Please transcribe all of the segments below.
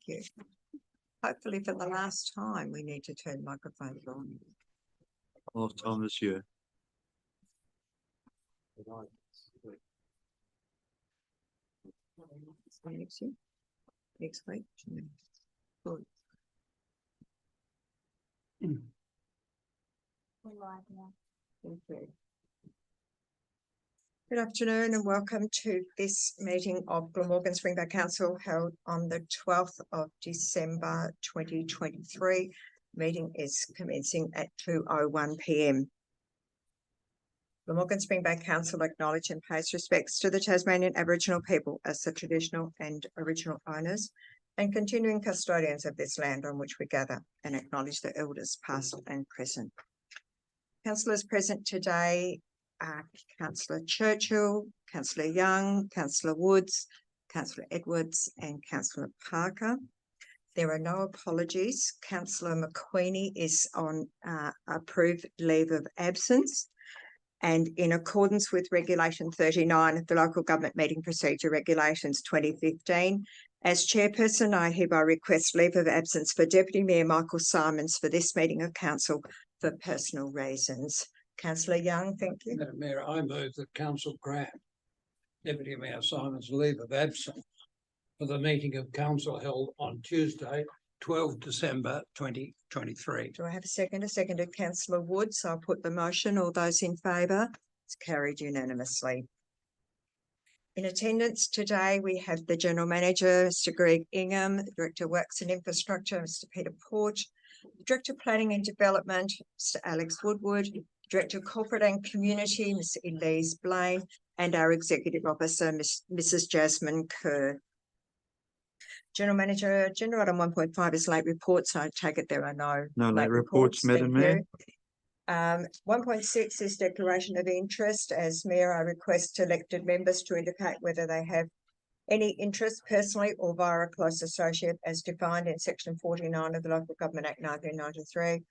you. Hopefully for the last time, we need to turn microphones on. Last time this year. Next year? Next week? Good. Thank you. Good afternoon and welcome to this meeting of Glamorgan Springvale Council held on the 12th of December 2023. Meeting is commencing at 2:01 p.m. Glamorgan Springvale Council acknowledge and pays respects to the Tasmanian Aboriginal people as the traditional and original owners and continuing custodians of this land on which we gather, and acknowledge the elders past and present. Councillors present today are Councillor Churchill, Councillor Young, Councillor Woods, Councillor Edwards and Councillor Parker. There are no apologies. Councillor McQueenie is on approved leave of absence. And in accordance with Regulation 39 of the Local Government Meeting Procedure Regulations 2015, as chairperson, I hereby request leave of absence for Deputy Mayor Michael Simons for this meeting of council for personal reasons. Councillor Young, thank you. Madam Mayor, I move that Council grant Deputy Mayor Simons leave of absence for the meeting of council held on Tuesday, 12 December 2023. Do I have a second? A seconded Councillor Woods. I'll put the motion. All those in favour? It's carried unanimously. In attendance today, we have the General Manager, Mr. Greg Ingham, the Director of Works and Infrastructure, Mr. Peter Porch, Director of Planning and Development, Mr. Alex Woodward, Director of Corporate and Community, Ms. Elise Blaine, and our Executive Officer, Mrs. Jasmine Kerr. General Manager, agenda item 1.5 is late reports. I take it there are no late reports, Madam Mayor. 1.6 is declaration of interest. As Mayor, I request elected members to indicate whether they have any interest personally or via a close associate as defined in section 49 of the Local Government Act 1993,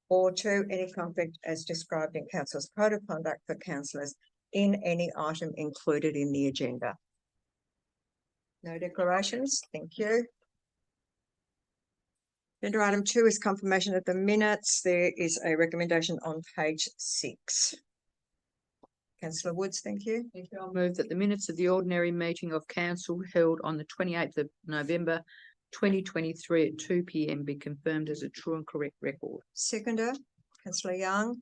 or 2, any conflict as described in Council's Code of Conduct for councillors in any item included in the agenda. No declarations. Thank you. Agenda item 2 is confirmation of the minutes. There is a recommendation on page 6. Councillor Woods, thank you. Thank you. I'll move that the minutes of the ordinary meeting of council held on the 28th of November 2023 at 2 p.m. be confirmed as a true and correct record. Seconder, Councillor Young.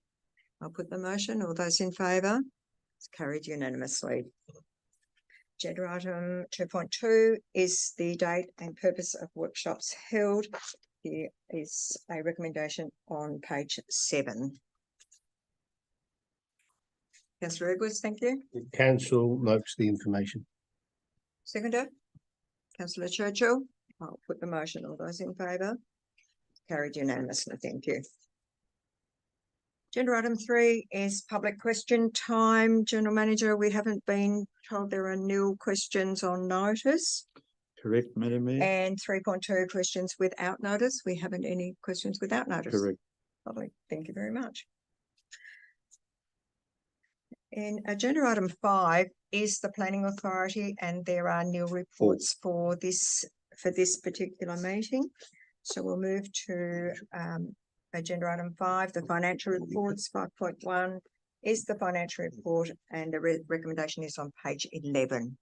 I'll put the motion. All those in favour? It's carried unanimously. Agenda item 2.2 is the date and purpose of workshops held. Here is a recommendation on page 7. Councillor Edwards, thank you. The council notes the information. Seconder, Councillor Churchill. I'll put the motion. All those in favour? Carried unanimously. Thank you. Agenda item 3 is public question time. General Manager, we haven't been told there are nil questions on notice. Correct, Madam Mayor. And 3.2 questions without notice. We haven't any questions without notice. Correct. Lovely. Thank you very much. In agenda item 5 is the Planning Authority, and there are nil reports for this particular meeting. So we'll move to agenda item 5, the financial reports. 5.1 is the financial report, and the recommendation is on page 11.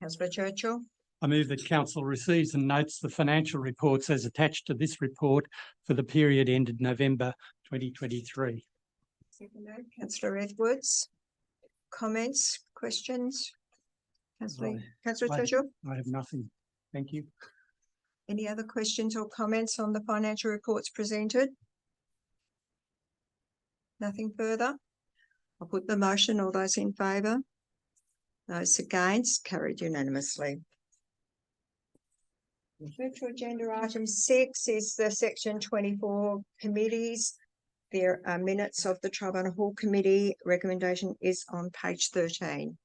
Councillor Churchill. I move that council receives and notes the financial reports as attached to this report for the period ended November 2023. Seconded, Councillor Edwards. Comments, questions? Councillor Churchill. I have nothing. Thank you. Any other questions or comments on the financial reports presented? Nothing further. I'll put the motion. All those in favour? Those against? Carried unanimously. Move to agenda item 6 is the section 24 committees. There are minutes of the Tribunal Hall Committee. Recommendation is on page 13.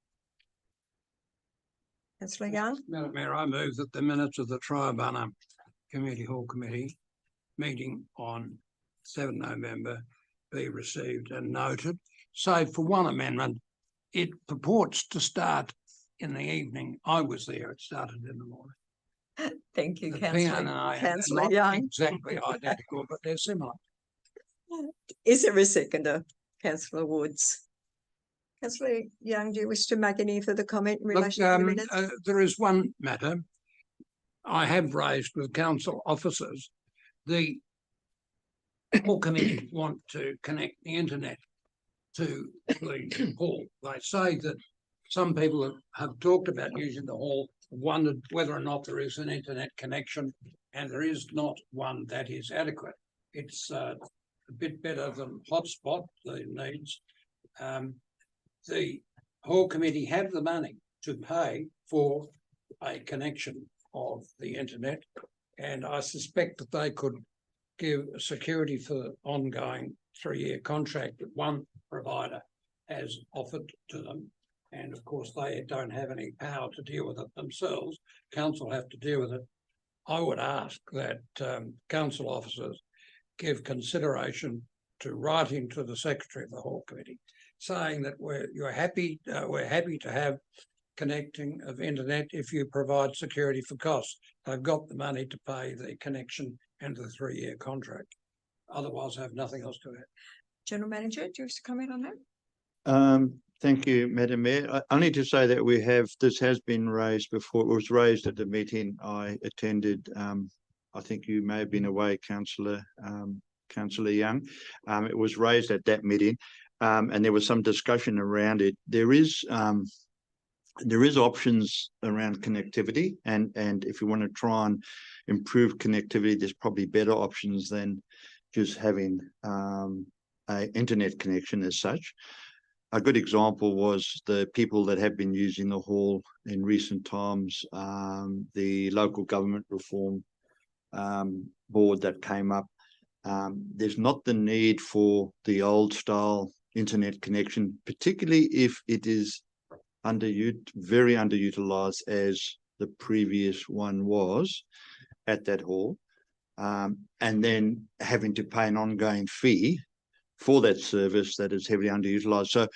Councillor Young. Madam Mayor, I move that the minutes of the Tribunal Hall Committee meeting on 7 November be received and noted, save for one amendment. It purports to start in the evening. I was there. It started in the morning. Thank you, The councillor. PNI are Councillor not Young. exactly identical, but they're similar. Is there a seconder? Councillor Woods. Councillor Young, do you wish to make any further comment in Look, relation to the minutes? there is one matter I have raised with council officers. The hall committee want to connect the internet to the hall. They say that some people have talked about using the hall, wondered whether or not there is an internet connection, and there is not one that is adequate. It's a bit better than hotspot, the needs. The hall committee have the money to pay for a connection of the internet, and I suspect that they could give security for the ongoing 3-year contract that one provider has offered to them. And of course, they don't have any power to deal with it themselves. Council have to deal with it. I would ask that council officers give consideration to writing to the secretary of the hall committee, saying that we're happy to have connecting of internet if you provide security for costs. They've got the money to pay the connection and the 3-year contract. Otherwise, I have nothing else to add. General Manager, do you wish to comment on that? Thank you, Madam Mayor. Only to say that this has been raised before. It was raised at the meeting I attended. I think you may have been away, Councillor Young. It was raised at that meeting, and there was some discussion around it. There is options around connectivity, and if you want to try and improve connectivity, there's probably better options than just having an internet connection as such. A good example was the people that have been using the hall in recent times, the local government reform board that came up. There's not the need for the old style internet connection, particularly if it is very underutilized as the previous one was at that hall, and then having to pay an ongoing fee for that service that is heavily underutilized. So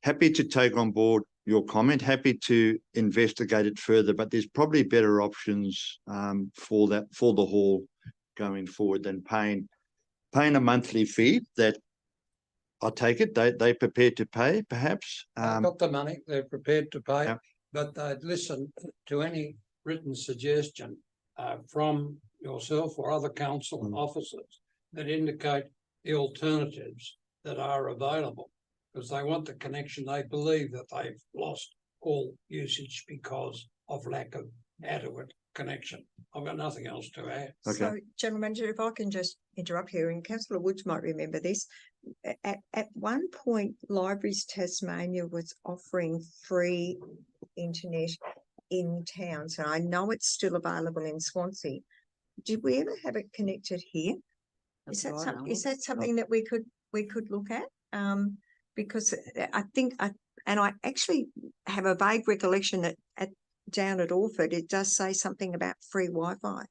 happy to take on board your comment, happy to investigate it further, but there's probably better options for the hall going forward than paying a monthly fee that I take it they're prepared to pay, perhaps. They've got the money, they're prepared to pay, Yeah. but they'd listen to any written suggestion from yourself or other council officers that indicate the alternatives that are available, because they want the connection. They believe that they've lost all usage because of lack of adequate connection. I've got nothing else to add. Okay. So, General Manager, if I can just interrupt here, and Councillor Woods might remember this. At one point, Libraries Tasmania was offering free internet in towns, and I know it's still available in Swansea. Did we ever have it connected here? Is that something that we could look at? Because I think I actually have a vague recollection that down at Orford it does say something about free Wi-Fi.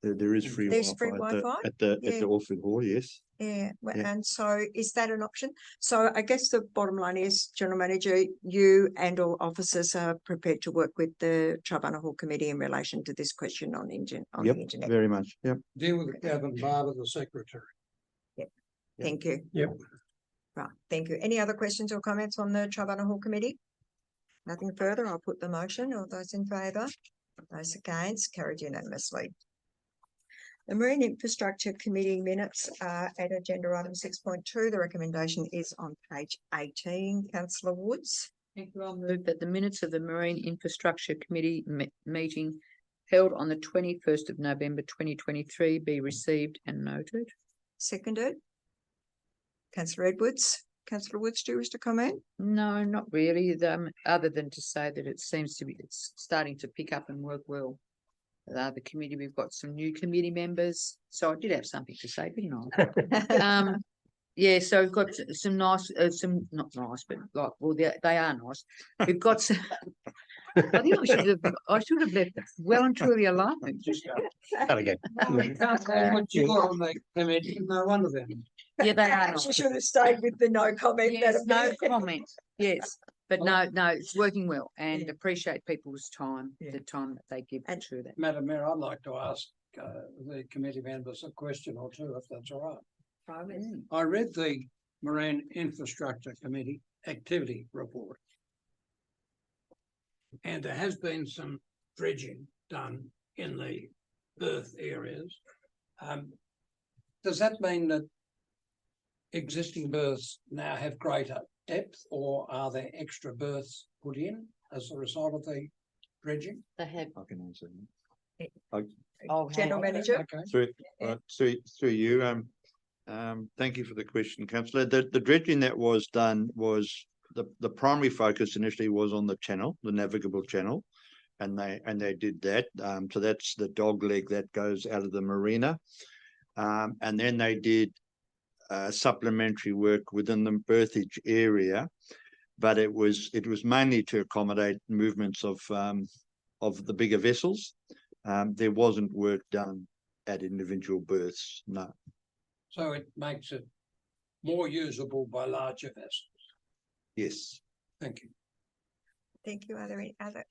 There is free There's Wi-Fi free Wi-Fi? at the Orford Hall, yes. Yeah, Yeah. and so is that an option? So I guess the bottom line is, General Manager, you and all officers are prepared to work with the Tribunal Hall Committee in relation to this question on the internet. Very much. Yep. Deal with Gavin Barber, the secretary. Thank you. Yep. Right, thank you. Any other questions or comments on the Tribunal Hall Committee? Nothing further. I'll put the motion. All those in favour? Those against? Carried unanimously. The Marine Infrastructure Committee minutes are at agenda item 6.2. The recommendation is on page 18. Councillor Woods. Thank you. I'll move that the minutes of the Marine Infrastructure Committee meeting held on the 21st of November 2023 be received and noted. Seconded. Councillor Edwards. Councillor Woods, do you wish to comment? No, not really. Other than to say that it's starting to pick up and work well. The committee, we've got some new committee members, so I did have something to say, didn't I? Yeah, so we've got some nice, not nice, but like, well, they are nice. We've got some. I think I should have left well and truly alone. That again. What you got on the committee? No wonder then. Yeah, they are Perhaps you nice. should have stayed with the no comment. Yes, Madam no Mayor. comment. Yes, But no, it's working well and Yeah. appreciate people's time, Yeah. the time that they give And- to that. Madam Mayor, I'd like to ask the committee members a question or two, if that's all right. I read the Marine Infrastructure Committee activity report. And there has been some dredging done in the berth areas. Does that mean that existing berths now have greater depth, or are there extra berths put in as a result of the dredging? They have. I can answer Oh, General hang on. Manager? Okay. through you, thank you for the question, councillor. The dredging that was done was the primary focus initially was on the channel, the navigable channel. And they did that. So that's the dog leg that goes out of the marina. And then they did supplementary work within the berthage area, but it was mainly to accommodate movements of the bigger vessels. There wasn't work done at individual berths, no. So it makes it more usable by larger vessels. Yes. Thank you. Thank you. Are there any other,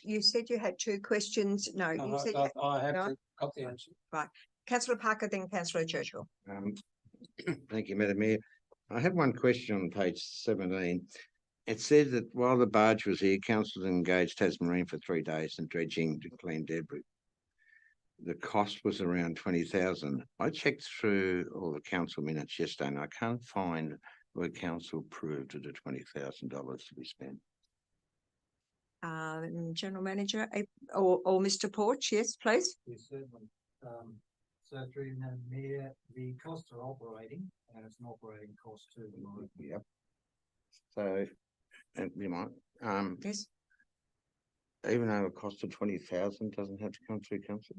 you said you had two questions. No, you said, I have No. got the answer. Councillor Parker, then Councillor Churchill. Thank you, Madam Mayor. I have one question on page 17. It said that while the barge was here, council engaged Tasmarine for 3 days in dredging to clean debris. The cost was around 20,000. I checked through all the council minutes yesterday and I can't find where council approved of the $20,000 to be spent. General Manager, or Mr. Porch, yes, please. Yes, certainly. So through Madam Mayor, the costs are operating and it's an operating cost too. Yep. So, you might, Yes. even though it cost of 20,000 doesn't have to come through council?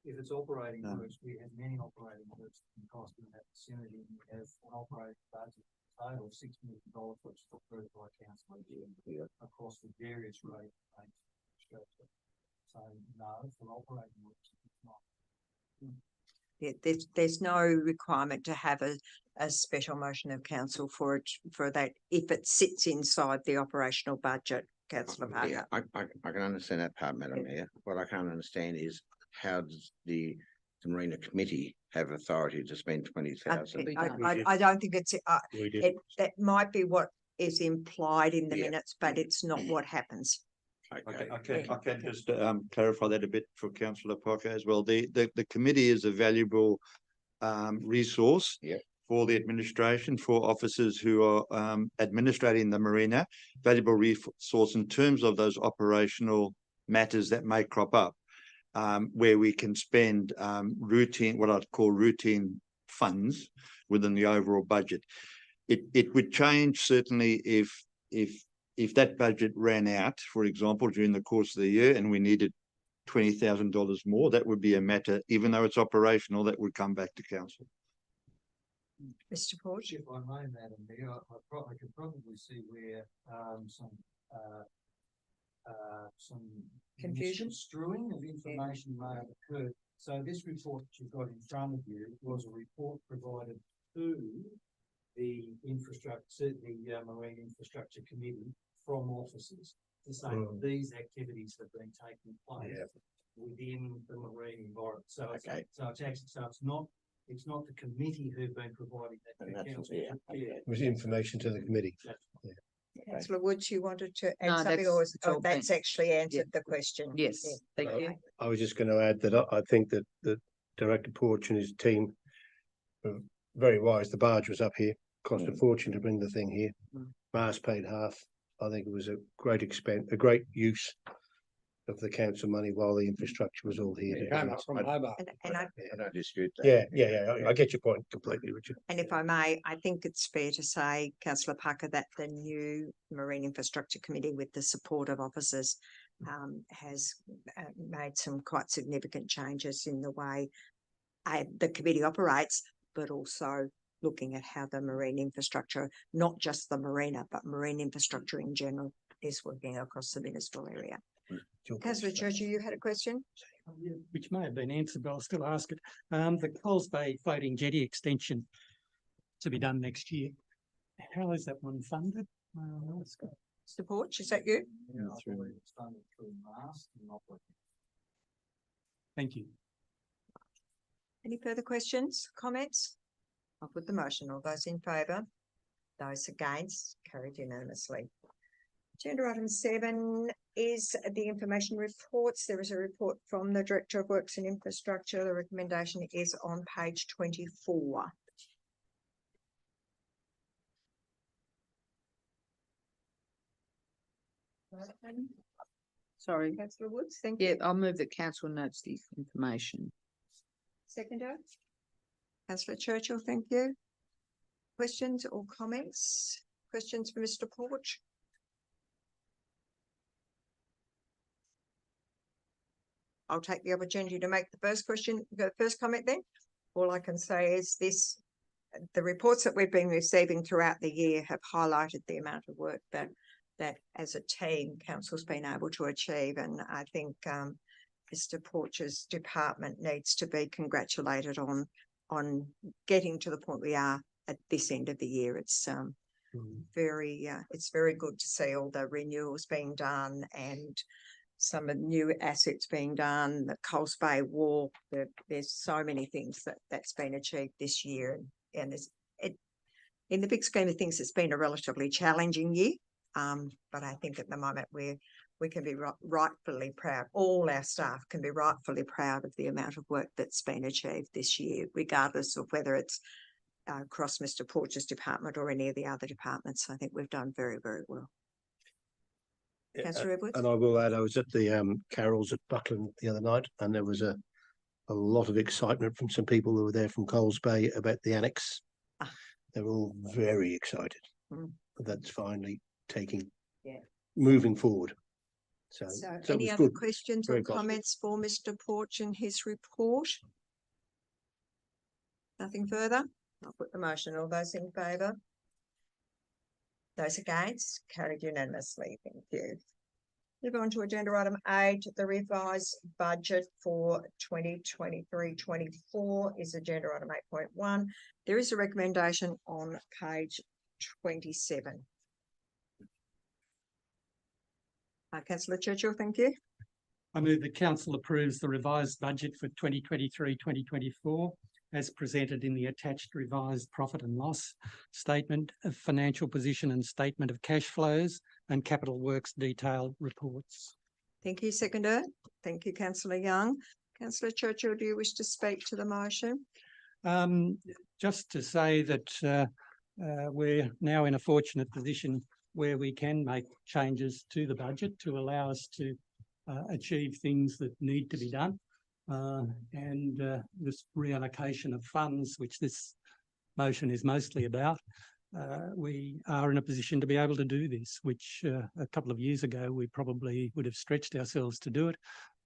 If it's operating No. works, we have many operating works that can cost in that vicinity. We have an operating budget total of $6 million, which is approved by council Yeah. across the various rate structure. So no, for operating works, it's not. Yeah, there's no requirement to have a special motion of council for it, for that, if it sits inside the operational budget, councillor Yeah, Parker. I can understand that part, Madam Mayor. What I can't understand is how does the Marina Committee have authority to spend 20,000? We don't. I don't think it's, We did. that might be what is implied in the Yeah. minutes, but it's not what happens. Okay. I can just clarify that a bit for councillor Parker as well. The committee is a valuable resource. Yeah. For the administration, for officers who are administrating the marina, valuable resource in terms of those operational matters that may crop up, where we can spend routine, what I'd call routine funds within the overall budget. It would change certainly if that budget ran out, for example, during the course of the year and we needed $20,000 more, that would be a matter, even though it's operational, that would come back to council. Mr. Porch? If I may, Madam Mayor, I could probably see where some Confusion? strewing of information may have occurred. So this report that you've got in front of you was a report provided to the Marine Infrastructure Committee from officers to say that these activities have been taking place within the marine environment. So it's, Okay. so it's actually, so it's not the committee who've been providing that. And to that's- council. yeah, okay. It was information to the committee. Councillor Woods, you wanted to No, add something, or it's all been- that's actually answered the question? Yes, Yeah. thank you. Okay. I was just going to add that I think that Director Porch and his team were very wise. The barge was up here, cost a fortune to bring the thing here. Mm. Mars paid half. I think it was a great expense, a great use of the council money while the infrastructure was all here. It came up from Hobart. And I I don't dispute that. Yeah. I get your point completely, Richard. And if I may, I think it's fair to say, councillor Parker, that the new Marine Infrastructure Committee, with the support of officers, has made some quite significant changes in the way the committee operates, but also looking at how the marine infrastructure, not just the marina, but marine infrastructure in general, is working across the ministerial area. Councillor Churchill, you had a question? Which may have been answered, but I'll still ask it. The Coles Bay floating jetty extension to be done next year. How is that one funded? Mr. Porch, is that you? Yeah, I believe it's funded through MAST and operating. Thank you. Any further questions, comments? I'll put the motion. All those in favour? Those against? Carried unanimously. Agenda item 7 is the information reports. There is a report from the Director of Works and Infrastructure. The recommendation is on page 24. Sorry. Councillor Woods, thank Yeah, you. I'll move that council notes the information. Seconder. Councillor Churchill, thank you. Questions or comments? Questions for Mr. Porch? I'll take the opportunity to make the first question, the first comment then. All I can say is this, the reports that we've been receiving throughout the year have highlighted the amount of work that as a team, council's been able to achieve. And I think Mr. Porch's department needs to be congratulated on getting to the point we are at this end of the year. It's very good to see all the renewals being done and some of the new assets being done, the Coles Bay Walk. There's so many things that's been achieved this year, and in the big scheme of things, it's been a relatively challenging year. But I think at the moment we can be rightfully proud. All our staff can be rightfully proud of the amount of work that's been achieved this year, regardless of whether it's across Mr. Porch's department or any of the other departments. I think we've done very, very well. Yeah, Councillor Edwards? and I will add, I was at the carols at Buckland the other night, and there was a lot of excitement from some people who were there from Coles Bay about the annex. Ah. They were all very excited. Mm. That's finally Yeah. moving forward. So So it any was other good. questions Very or positive. comments for Mr. Porch and his report? Nothing further? I'll put the motion. All those in favour? Those against? Carried unanimously. Thank you. Move on to agenda item 8, the revised budget for 2023-24 is agenda item 8.1. There is a recommendation on page 27. Councillor Churchill, thank you. I move the council approves the revised budget for 2023-2024 as presented in the attached revised profit and loss statement of financial position and statement of cash flows and capital works detailed reports. Thank you, seconder. Thank you, councillor Young. Councillor Churchill, do you wish to speak to the motion? Just to say that we're now in a fortunate position where we can make changes to the budget to allow us to achieve things that need to be done. And this reallocation of funds, which this motion is mostly about, we are in a position to be able to do this, which a couple of years ago we probably would have stretched ourselves to do it,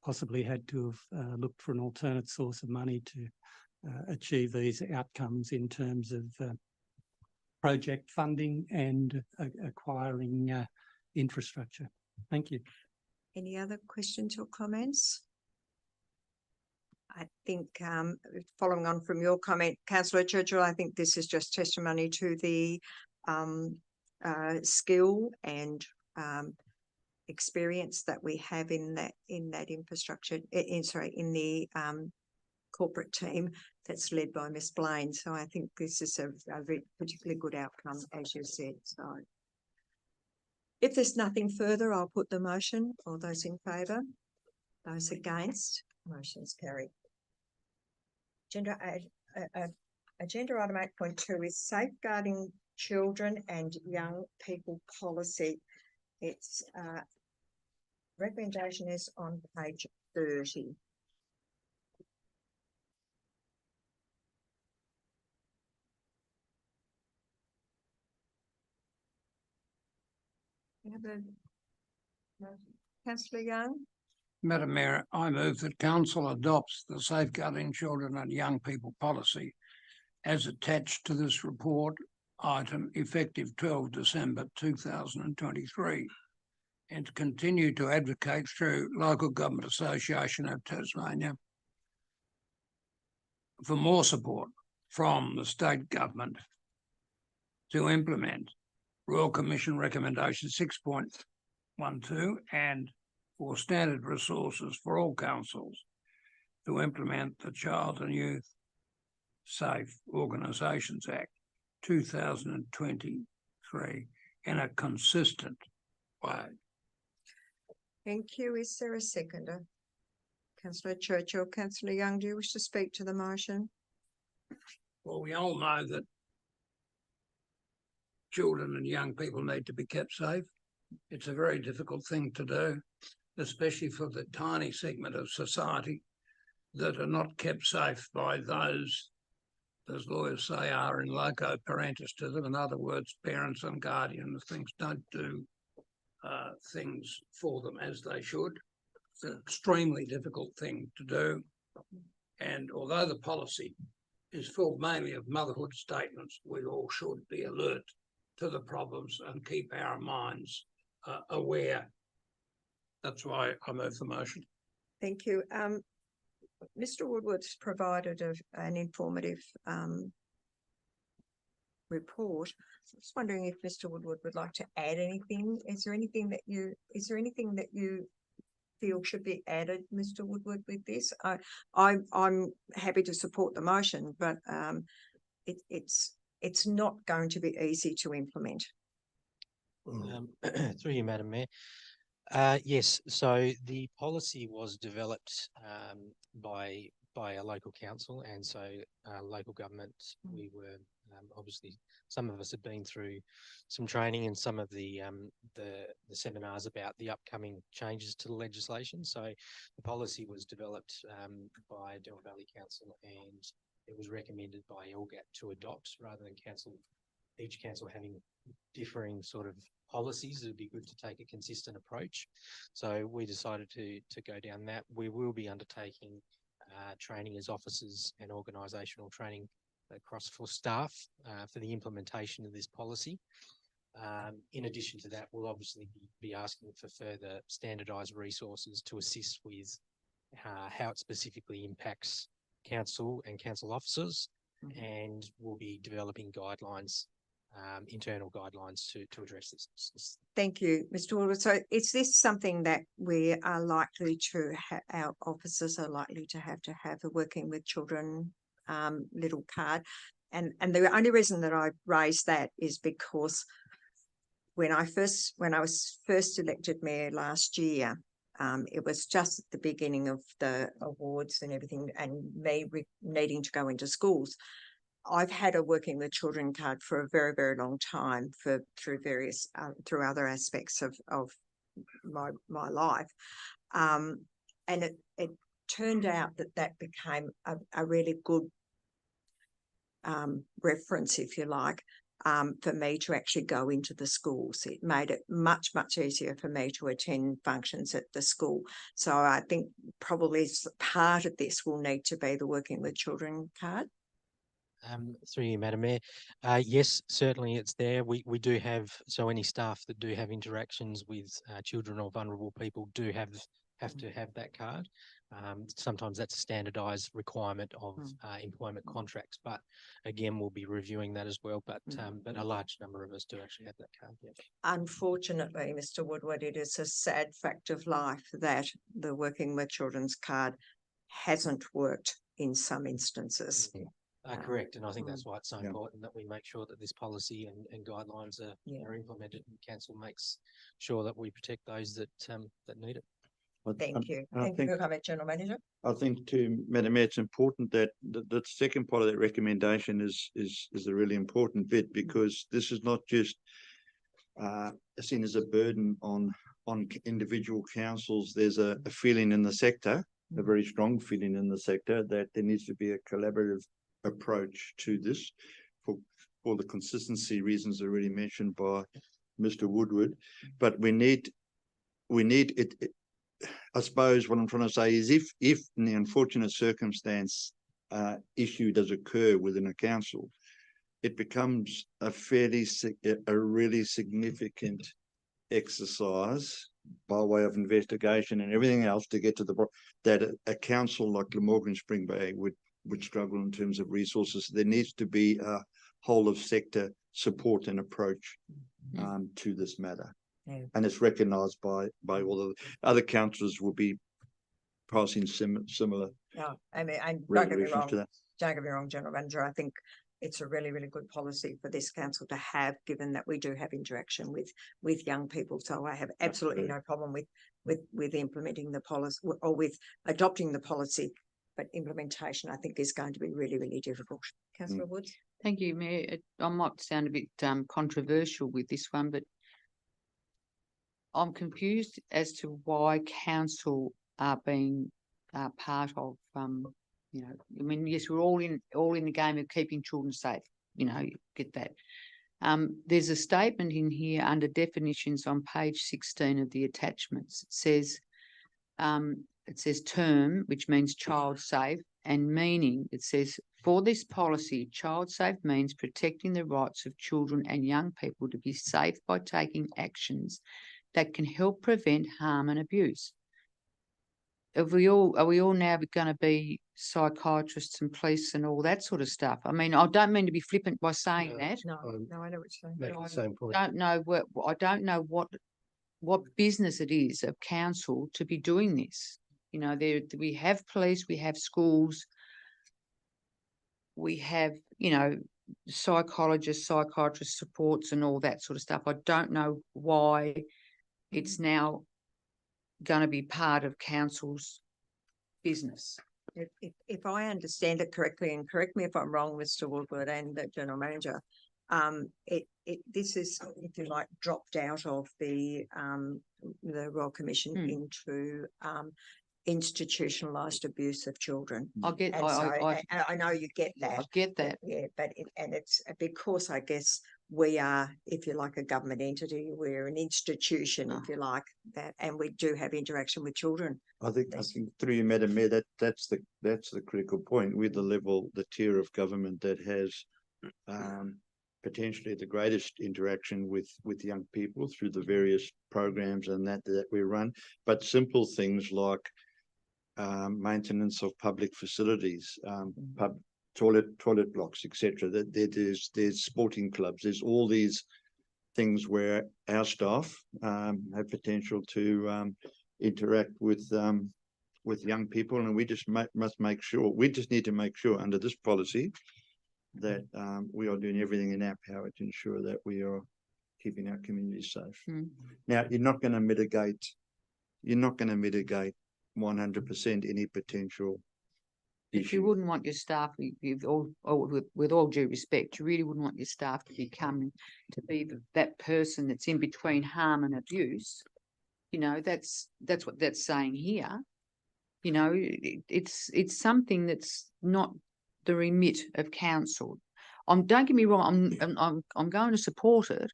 possibly had to have looked for an alternate source of money to achieve these outcomes in terms of project funding and acquiring infrastructure. Thank you. Any other questions or comments? I think following on from your comment, councillor Churchill, I think this is just testimony to the skill and experience that we have in that infrastructure, in the corporate team that's led by Ms. Blaine. So I think this is a particularly good outcome, as you said. So if there's nothing further, I'll put the motion. All those in favour? Those against? Motion's carried. Agenda item 8.2 is safeguarding children and young people policy. Its recommendation is on page 30. Councillor Young? Madam Mayor, I move that council adopts the Safeguarding Children and Young People policy as attached to this report item effective 12 December 2023 and continue to advocate through Local Government Association of Tasmania for more support from the state government to implement Royal Commission recommendation 6.12 and for standard resources for all councils to implement the Child and Youth Safe Organisations Act 2023 in a consistent way. Thank you. Is there a seconder? Councillor Churchill, Councillor Young, do you wish to speak to the motion? Well, we all know that children and young people need to be kept safe. It's a very difficult thing to do, especially for the tiny segment of society that are not kept safe by those, as lawyers say, are in loco parentis to them. In other words, parents and guardians, things don't do things for them as they should. It's an extremely difficult thing to do. And although the policy is full mainly of motherhood statements, we all should be alert to the problems and keep our minds aware. That's why I move the motion. Thank you. Mr. Woodward's provided an informative report. I was wondering if Mr. Woodward would like to add anything. Is there anything that you feel should be added, Mr. Woodward, with this? I'm happy to support the motion, but it's not going to be easy to implement. Through you, Madam Mayor. Yes, so the policy was developed by a local council, and so local government. We were obviously, some of us have been through some training and some of the seminars about the upcoming changes to the legislation. So the policy was developed by Del Valley Council, and it was recommended by LGAT to adopt rather than each council having differing sort of policies. It would be good to take a consistent approach. So we decided to go down that. We will be undertaking training as officers and organisational training across for staff for the implementation of this policy. In addition to that, we'll obviously be asking for further standardised resources to assist with how it specifically impacts council and council officers, and we'll be developing guidelines, internal guidelines to address this. Thank you, Mr. Woodward. So is this something that we are likely to our officers are likely to have a working with children little card? And the only reason that I raised that is because when I was first elected mayor last year, it was just at the beginning of the awards and everything, and me needing to go into schools. I've had a working with children card for a very, very long time through various through other aspects of my life, and it turned out that became a really good reference, if you like, for me to actually go into the schools. It made it much, much easier for me to attend functions at the school. So I think probably part of this will need to be the working with children card. Through you, Madam Mayor. Yes, certainly it's there. We do have, so any staff that do have interactions with children or vulnerable people do have to have that card. Sometimes that's a standardised requirement of employment contracts, but again, we'll be reviewing that as well. But a large number of us do actually have that card. Yeah. Unfortunately, Mr. Woodward, it is a sad fact of life that the working with children's card hasn't worked in some instances. Correct, and I think that's why it's so important that we make sure that this policy and guidelines are implemented, and council makes sure that we protect those that need it. Thank you. Thank you for coming, General Manager. I think too, Madam Mayor, it's important that the second part of that recommendation is a really important bit, because this is not just seen as a burden on individual councils. There's a feeling in the sector, a very strong feeling in the sector, that there needs to be a collaborative approach to this for the consistency reasons already mentioned by Mr. Woodward. But we need it. I suppose what I'm trying to say is if in the unfortunate circumstance issue does occur within a council, it becomes a really significant exercise by way of investigation and everything else to get to that a council like Glamorgan Spring Bay would struggle in terms of resources. There needs to be a whole of sector support and approach Mm. to this matter. Yeah. And it's recognised by all the other councillors will be passing similar Yeah, I mean, and don't get me resolutions to wrong, that. don't get me wrong, General Manager, I think it's a really, really good policy for this council to have, given that we do have interaction with young people. So I have absolutely no problem with implementing the policy or with adopting the policy. But implementation, I think, is going to be really, really difficult. Councillor Woods? Thank you, Mayor. I might sound a bit controversial with this one, but I'm confused as to why council are being part of, you know, I mean, yes, we're all in the game of keeping children safe. You know, you get that. There's a statement in here under definitions on page 16 of the attachments. It says term, which means child safe, and meaning, it says, for this policy, child safe means protecting the rights of children and young people to be safe by taking actions that can help prevent harm and abuse. Are we all now going to be psychiatrists and police and all that sort of stuff? I mean, I don't mean to be flippant by saying No. that. No, Um, no, I know what you're saying. Making the same point. I don't know what business it is of council to be doing this. You know, we have police, we have schools, we have, you know, psychologists, psychiatrist supports and all that sort of stuff. I don't know why it's now going to be part of council's business. If I understand it correctly, and correct me if I'm wrong, Mr. Woodward and the General Manager, this is, if you like, dropped out of the Royal Commission into institutionalised abuse of children. I get, And so, I and I know you get that. get that. Yeah, but it's because I guess we are, if you like, a government entity. We're an institution, if you like, that, and we do have interaction with children. I think through you, Madam Mayor, that's the critical point. We're the tier of government that has potentially the greatest interaction with young people through the various programs and that we run. But simple things like maintenance of public facilities, toilet blocks, etc. There's sporting clubs. There's all these things where our staff have potential to interact with young people, and we just must make sure. We just need to make sure under this policy that we are doing everything in our power to ensure that we are keeping our communities safe. Now, you're not going to mitigate 100% any potential If you issue. wouldn't want your staff, with all due respect, you really wouldn't want your staff to be that person that's in between harm and abuse. You know, that's what that's saying here. You know, it's something that's not the remit of council. Don't get me wrong, I'm going to support it,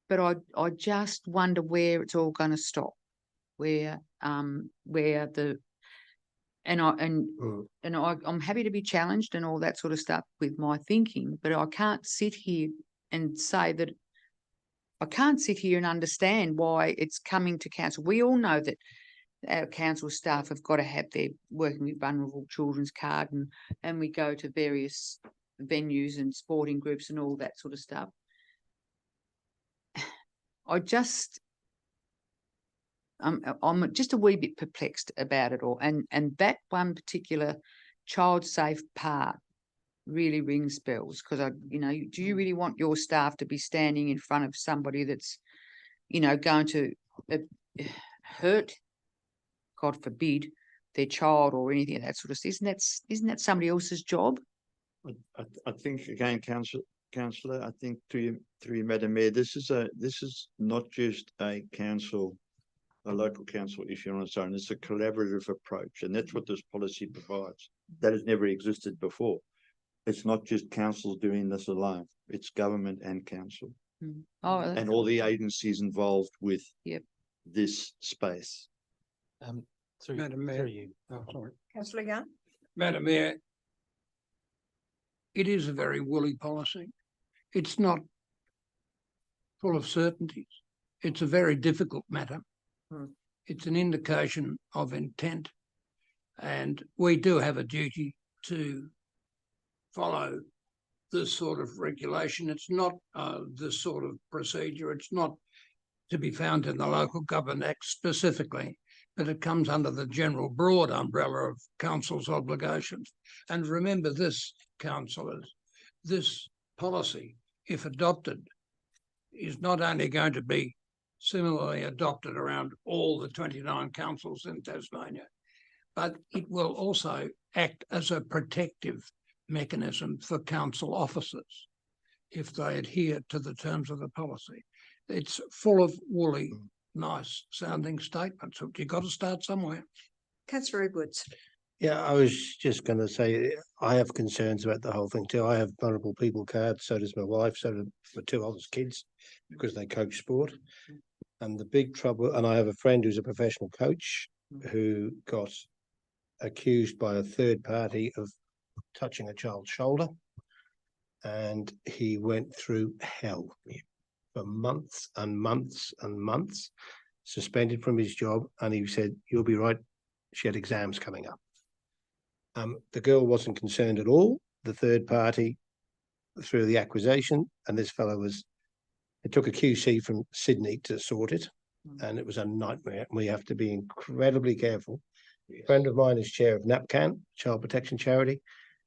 but I just wonder where it's all going to stop. I'm happy to be challenged and all that sort of stuff with my thinking, but I can't sit here and say that I can't sit here and understand why it's coming to council. We all know that our council staff have got to have their working with vulnerable children's card, and we go to various venues and sporting groups and all that sort of stuff. I'm just a wee bit perplexed about it all. And that one particular child safe part really rings bells, because do you really want your staff to be standing in front of somebody that's, going to hurt, God forbid, their child or anything of that sort of stuff? Isn't that somebody else's job? I think again, Councillor, I think through you, Madam Mayor, this is not just a local council issue on its own. It's a collaborative approach, and that's what this policy provides. That has never existed before. It's not just councils doing this alone. It's government and council, and all the agencies involved with this space. Madam Mayor. Through you. Oh, sorry. Councillor Young? Madam Mayor, it is a very woolly policy. It's not full of certainties. It's a very difficult matter. It's an indication of intent, and we do have a duty to follow this sort of regulation. It's not this sort of procedure. It's not to be found in the Local Government Act specifically, but it comes under the general broad umbrella of council's obligations. And remember this, councillors, this policy, if adopted, is not only going to be similarly adopted around all the 29 councils in Tasmania, but it will also act as a protective mechanism for council officers if they adhere to the terms of the policy. It's full of woolly, nice sounding statements. You've got to start somewhere. Councillor Edwards. Yeah, I was just going to say, I have concerns about the whole thing too. I have vulnerable people cards, so does my wife, so do my two oldest kids, because they coach sport. And the big trouble, and I have a friend who's a professional coach who got accused by a third party of touching a child's shoulder. And he went through hell for months and months and months, suspended from his job. And he said, you'll be right, she had exams coming up. The girl wasn't concerned at all. The third party through the accusation, and this fellow was, it took a QC from Sydney to sort it, and it was a nightmare. We have to be incredibly careful. A friend of mine is chair of NAPCAN, Child Protection Charity.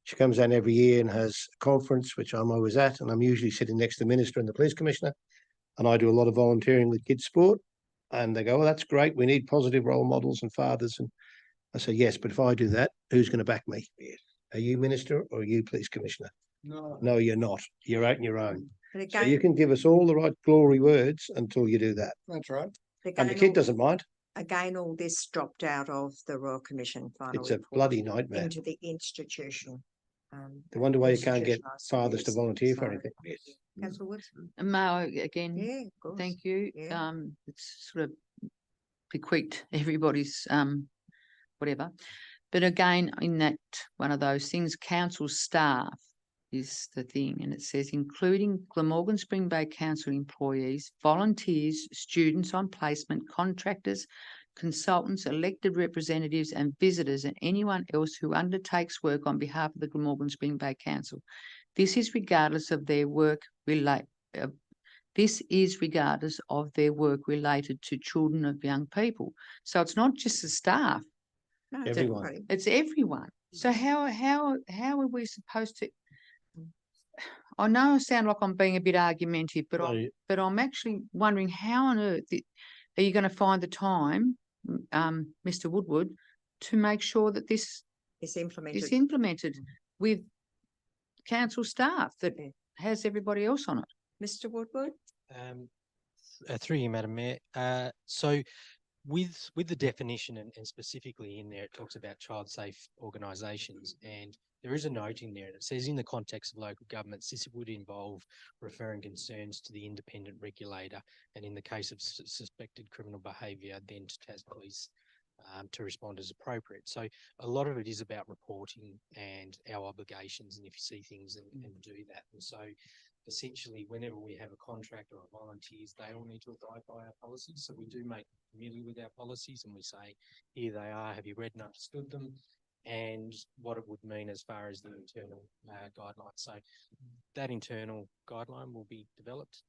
She comes down every year and has a conference, which I'm always at, and I'm usually sitting next to the Minister and the Police Commissioner, and I do a lot of volunteering with kids sport. And they go, oh, that's great. We need positive role models and fathers. And I say, yes, but if I do that, who's going to back me? Are you Minister or are you Police Commissioner? No, you're not. You're out on your own. But So again, you can give us all the right glory words until you do that. That's right. And the kid doesn't mind. Again, all this dropped out of the Royal Commission final It's a report bloody nightmare. into the institution. I wonder why you can't get institutionalised fathers to abuse. volunteer for So- anything. Councillor Woods? Mo, again, Yeah, of course. thank you. Yeah. It's sort of bequeathed everybody's whatever. But again, in that one of those things, council staff is the thing, and it says including Glamorgan Spring Bay Council employees, volunteers, students on placement, contractors, consultants, elected representatives and visitors, and anyone else who undertakes work on behalf of the Glamorgan Spring Bay Council. This is regardless of their work related to children of young people. So it's not just the staff, No, it's Everyone. everybody. it's everyone. So how are we supposed to? I know I sound like I'm being a bit argumentative, but I'm actually wondering how on earth are you going to find the time, Mr. Woodward, to make sure that this It's implemented. is implemented with council staff that Yeah. has everybody else on it? Mr. Woodward? Through you, Madam Mayor. So with the definition and specifically in there, it talks about child safe organisations, and there is a note in there that says in the context of local governments, this would involve referring concerns to the independent regulator, and in the case of suspected criminal behaviour, then to Tas Police to respond as appropriate. So a lot of it is about reporting and our obligations, and if you see things and do that. And so essentially, whenever we have a contractor or volunteers, they all need to abide by our policies. So we do make familiar with our policies and we say, here they are, have you read and understood them? And what it would mean as far as the internal guidelines. So that internal guideline will be developed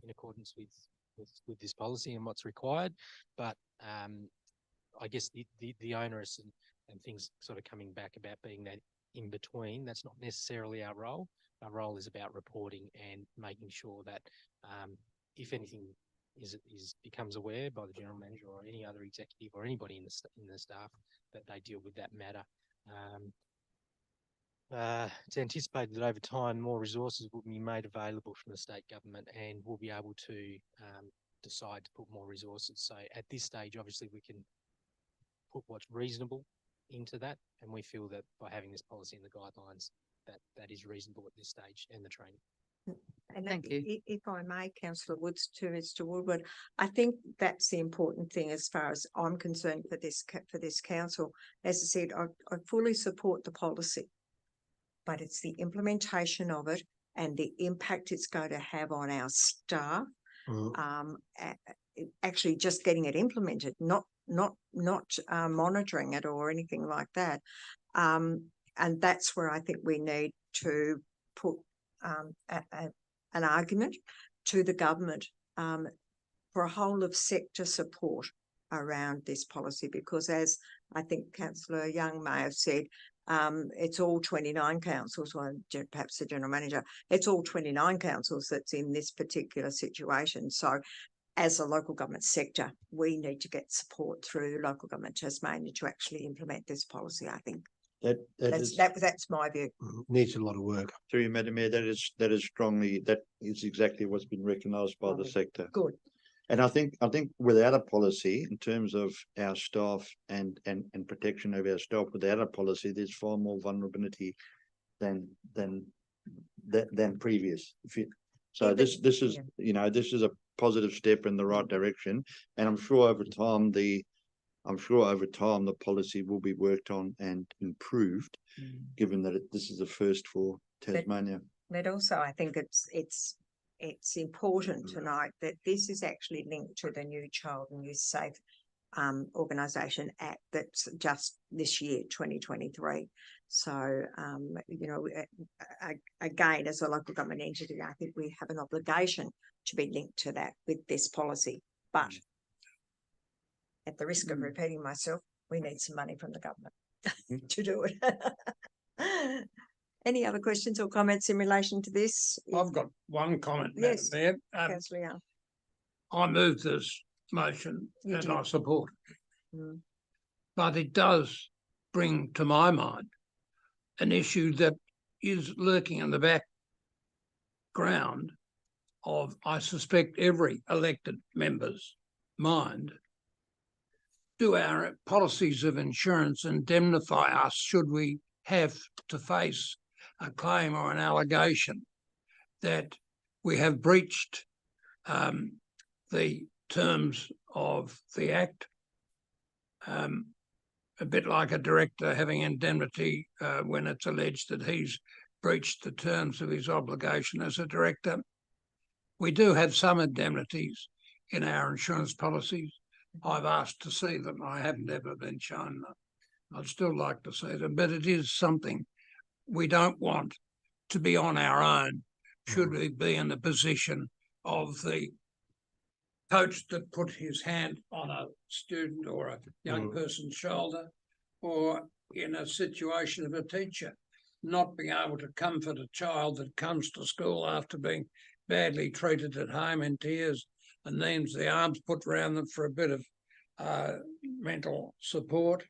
in accordance with this policy and what's required. But I guess the onerous and things sort of coming back about being that in between, that's not necessarily our role. Our role is about reporting and making sure that if anything becomes aware by the general manager or any other executive or anybody in the staff, that they deal with that matter. It's anticipated that over time more resources will be made available from the state government, and we'll be able to decide to put more resources. So at this stage, obviously, we can put what's reasonable into that, and we feel that by having this policy and the guidelines, that is reasonable at this stage, and the training. And Thank you. If I may, Councillor Woods, to Mr. Woodward, I think that's the important thing as far as I'm concerned for this council. As I said, I fully support the policy, but it's the implementation of it and the impact it's going to have on our staff. Actually, just getting it implemented, not monitoring it or anything like that. And that's where I think we need to put an argument to the government for a whole of sector support around this policy, because as I think Councillor Young may have said, it's all 29 councils, or perhaps the general manager, it's all 29 councils that's in this particular situation. So as a local government sector, we need to get support through Local Government Tasmania to actually implement this policy. I think that's my view. Needs a lot of work. Through you, Madam Mayor, that is exactly what's been recognised by the sector. Good. And I think without a policy in terms of our staff and protection of our staff, without a policy, there's far more vulnerability than previous. So this is, you know, this is a positive step in the right direction, and I'm sure over time the policy will be worked on and improved, given that this is the first for Tasmania. But also, I think it's important to note that this is actually linked to the new Child and Youth Safe Organisation Act that's just this year, 2023. So, you know, again, as a local government entity, I think we have an obligation to be linked to that with this policy. But at the risk of repeating myself, we need some money from the government to do it. Any other questions or comments in relation to this? I've got one comment, Yes, Madam Mayor. Councillor Young. I move this motion You and did. I support it. Mm. But it does bring to my mind an issue that is lurking in the background of, I suspect, every elected member's mind. Do our policies of insurance indemnify us should we have to face a claim or an allegation that we have breached the terms of the Act? A bit like a director having indemnity when it's alleged that he's breached the terms of his obligation as a director. We do have some indemnities in our insurance policies. I've asked to see them. I haven't ever been shown them. I'd still like to see them, but it is something we don't want to be on our own. Should we be in the position of the coach that put his hand on a student or a young person's shoulder, or in a situation of a teacher not being able to comfort a child that comes to school after being badly treated at home in tears and needs the arms put around them for a bit of mental support.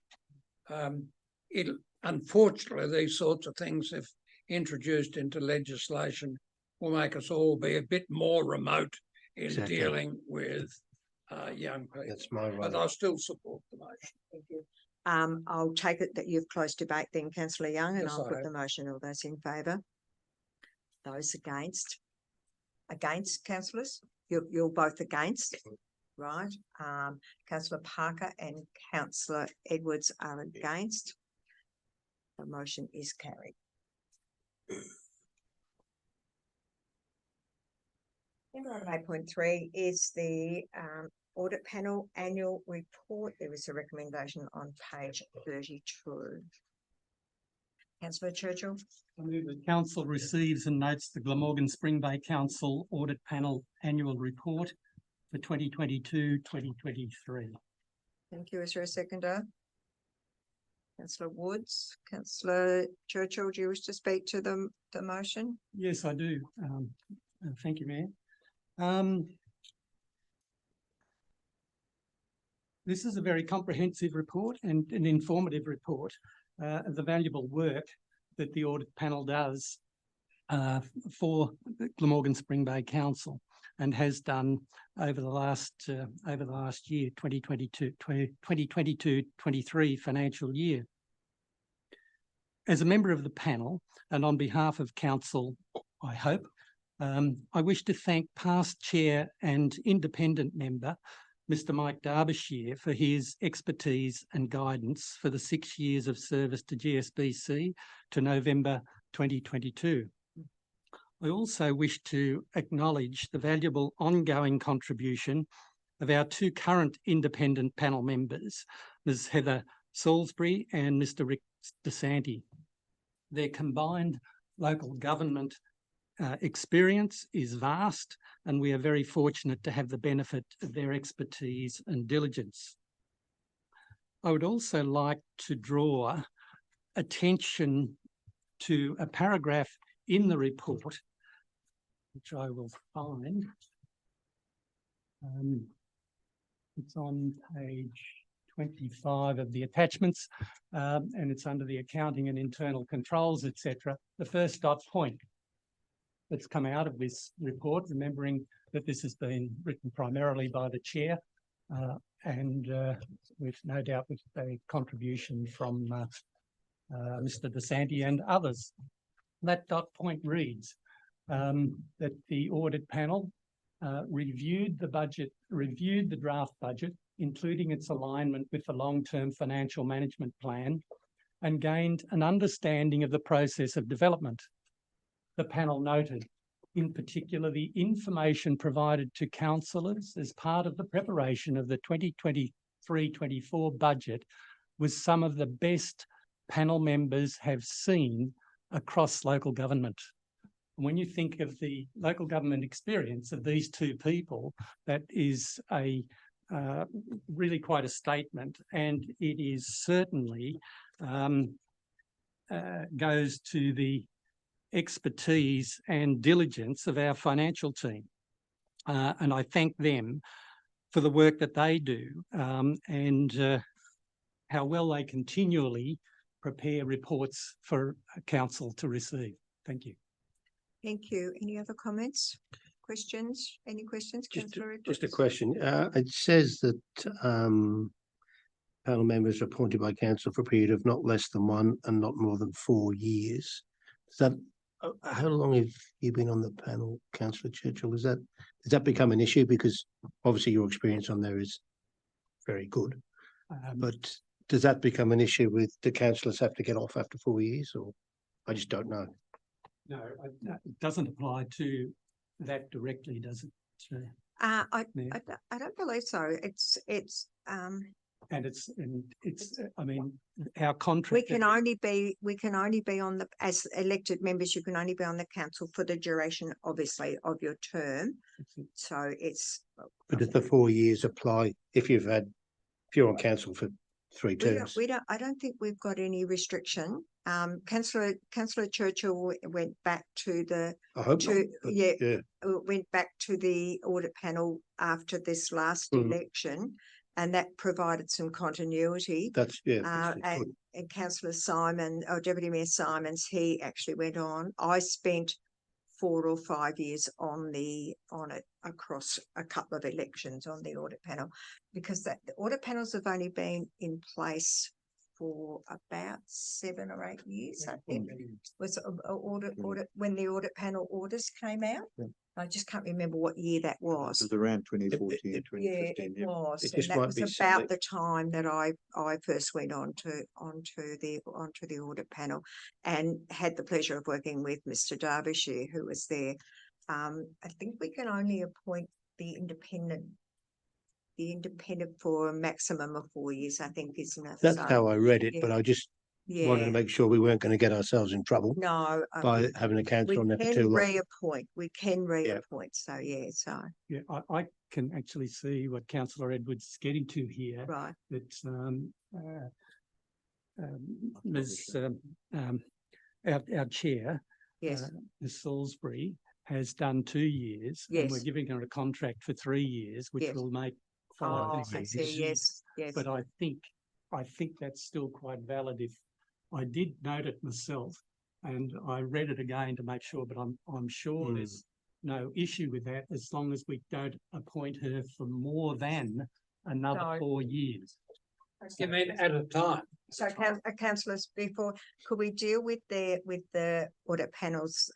Unfortunately, these sorts of things, if introduced into legislation, will make us all be a bit more remote in dealing with young people. That's my But role. I still support the motion. Thank you. I'll take it that you've closed debate then, Councillor Young, and Yes, I'll I put have. the motion. All those in favour? Those against? Against, councillors? You're both against, right? Councillor Parker and Councillor Edwards are against. The motion is carried. Item 8.3 is the audit panel annual report. There is a recommendation on page 32. Councillor Churchill. I move that council receives and notes the Glamorgan Spring Bay Council Audit Panel Annual Report for 2022-2023. Thank you. Is there a seconder? Councillor Woods, Councillor Churchill, do you wish to speak to the motion? Yes, I do. Thank you, Mayor. This is a very comprehensive report and an informative report of the valuable work that the audit panel does for the Glamorgan Spring Bay Council and has done over the last year, 2022-23 financial year. As a member of the panel and on behalf of council, I hope, I wish to thank past chair and independent member, Mr. Mike Derbyshire, for his expertise and guidance for the 6 years of service to GSBC to November 2022. I also wish to acknowledge the valuable ongoing contribution of our two current independent panel members, Ms. Heather Salisbury and Mr. Rick DeSanti. Their combined local government experience is vast, and we are very fortunate to have the benefit of their expertise and diligence. I would also like to draw attention to a paragraph in the report, which I will find. It's on page 25 of the attachments, and it's under the accounting and internal controls, etc. The first dot point that's come out of this report, remembering that this has been written primarily by the chair, and with no doubt with a contribution from Mr. DeSanti and others. That dot point reads that the audit panel reviewed the draft budget, including its alignment with the long-term financial management plan, and gained an understanding of the process of development. The panel noted, in particular, the information provided to councillors as part of the preparation of the 2023-24 budget was some of the best panel members have seen across local government. When you think of the local government experience of these two people, that is a really quite a statement, and it is certainly goes to the expertise and diligence of our financial team. And I thank them for the work that they do, and how well they continually prepare reports for council to receive. Thank you. Thank you. Any other comments, questions? Any questions? Councillor Just a Edwards? question. It says that panel members are appointed by council for a period of not less than 1 and not more than 4 years. Is that how long have you been on the panel, Councillor Churchill? Does that become an issue? Because obviously your experience on there is very good, but does that become an issue with the councillors have to get off after 4 years, or I just don't know? No, it doesn't apply to that directly, does it? I Yeah. don't believe so. It's And it's I mean, our contract. we can only be on the, as elected members, you can only be on the council for the duration, obviously, of your term. So it's. But does the 4 years apply if you're on council for 3 terms? I don't think we've got any restriction. Councillor Churchill went back to the. I hope not, but yeah. Went back to the audit panel after this last election, and that provided some continuity. That's that's good. And Councillor Simon, or Deputy Mayor Simons, he actually went on. I spent 4 or 5 years on it across a couple of elections on the audit panel, because the audit panels have only been in place for about 7 or 8 years, I think. Was audit when the audit par orders came out. I just can't remember what year that was. It was around 2014, Yeah, 2015. it was. It And just that might was be about something- the time that I first went onto the audit panel, and had the pleasure of working with Mr. Derbyshire, who was there. I think we can only appoint the independent for a maximum of 4 years, I think, isn't it? That's So, how I read it, but I just wanted to yeah. make sure we weren't going to get ourselves in trouble No, by having a we council on there for can too long. reappoint. We can reappoint. So yeah, so Yeah, I can actually see what Councillor Edwards is getting to here. right. That our chair, Yes, Ms. Salisbury, has done 2 years, and we're Yes. giving her a contract for 3 years, which Yes. will make oh, 5 I years. see. Yes, yes. But I think that's still quite valid. If I did note it myself, and I read it again to make sure, but I'm sure there's no issue with that, as long as we don't appoint her for more than another No. 4 years. You mean at a time? So, councillors, before, could we deal with the audit panel's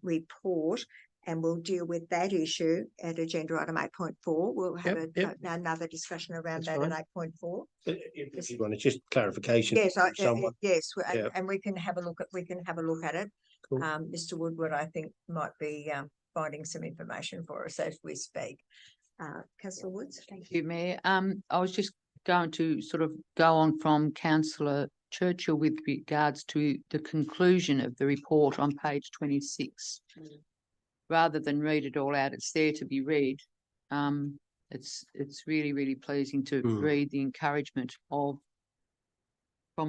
report, and we'll deal with that issue at agenda item 8.4. We'll have another discussion around That's that fine. at 8.4. If you want, it's just clarification. Yes, from someone. yes, Yeah. and we can have a look at it. Cool. Mr. Woodward, I think, might be finding some information for us as we speak. Councillor Woods. Thank you, Mayor. I was just going to sort of go on from Councillor Churchill with regards to the conclusion of the report on page 26. Rather than read it all out, it's there to be read. It's really, really pleasing to Mm. read the encouragement from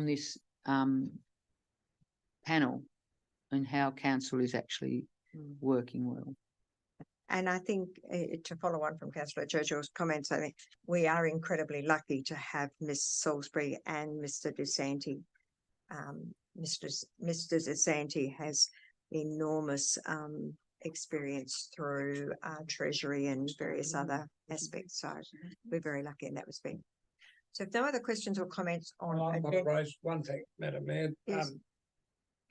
this panel and how council is actually working well. And I think to follow on from Councillor Churchill's comments, I think we are incredibly lucky to have Ms Salisbury and Mr DeSanti. Mr DeSanti has enormous experience through treasury and various other aspects. So we're very lucky in that respect. So if no other questions or comments on. I want to raise one thing, Madam Mayor. Yes.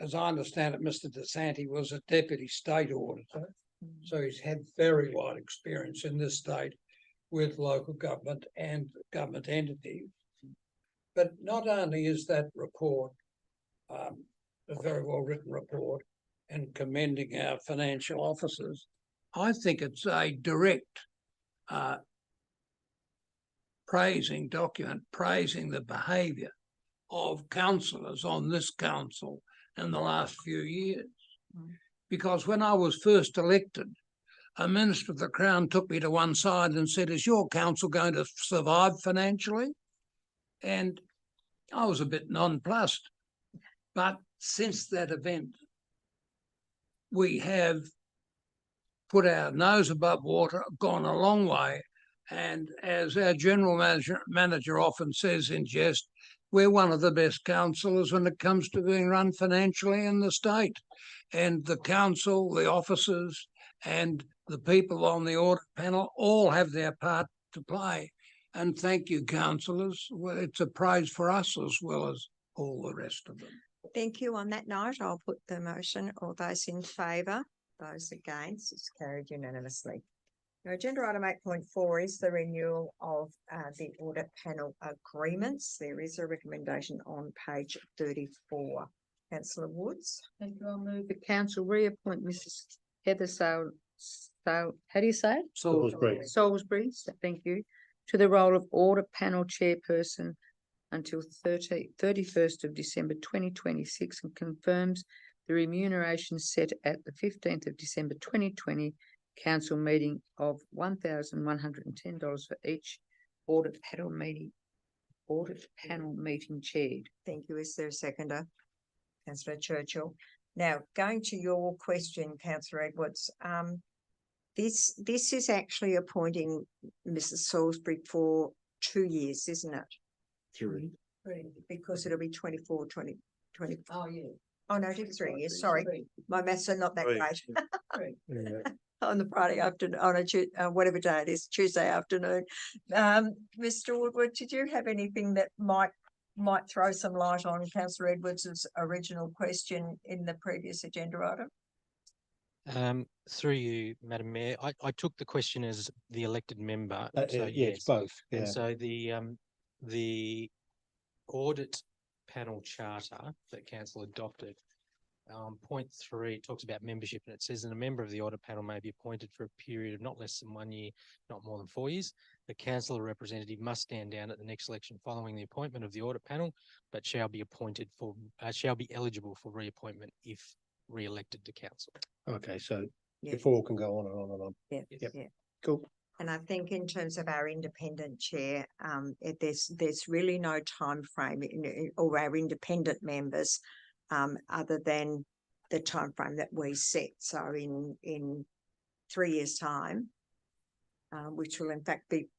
As I understand it, Mr DeSanti was a deputy state auditor. So he's had very wide experience in this state with local government and government entities. But not only is that report a very well written report and commending our financial officers, I think it's a direct praising document, praising the behaviour of councillors on this council in the last few years. Because when I was first elected, a Minister of the Crown took me to one side and said, "Is your council going to survive financially?" And I was a bit nonplussed. But since that event, we have put our nose above water, gone a long way. And as our general manager often says in jest, we're one of the best councillors when it comes to being run financially in the state. And the council, the officers and the people on the audit panel all have their part to play. And thank you, councillors. Well, it's a praise for us as well as all the rest of them. Thank you. On that note, I'll put the motion. All those in favour, those against, it's carried unanimously. Now, agenda item 8.4 is the renewal of the audit panel agreements. There is a recommendation on page 34. Councillor Woods. Thank you. I'll move the council reappoint Mrs. Heather how do you say it? Salisbury. Salisbury, thank you, to the role of audit panel chairperson until 31st of December 2026 and confirms the remuneration set at the 15th of December 2020 council meeting of $1,110 for each audit panel meeting chaired. Thank you. Is there a seconder? Councillor Churchill. Now, going to your question, Councillor Edwards, this is actually appointing Mrs Salisbury for 2 years, isn't it? 3. Because it'll be 24, 20. Oh, yeah. Oh, no, it is 3 years. Sorry. My maths are not that Three. great. Yeah. On the Friday afternoon, on a whatever day it is, Tuesday afternoon. Mr Woodward, did you have anything that might throw some light on Councillor Edwards's original question in the previous agenda item? Through you, Madam Mayor, I took the question as the elected member. So Yeah, it's both. And Yeah. so the audit panel charter that council adopted, point 3 talks about membership, and it says that a member of the audit panel may be appointed for a period of not less than 1 year, not more than 4 years. The councillor representative must stand down at the next election following the appointment of the audit panel, but shall be eligible for reappointment if re-elected to council. Okay, so Yeah. the 4 can go on and on and on. Yeah, Yes. yeah. Cool. And I think in terms of our independent chair, there's really no time frame or our independent members, other than the time frame that we set. So in 3 years' time, which will in fact be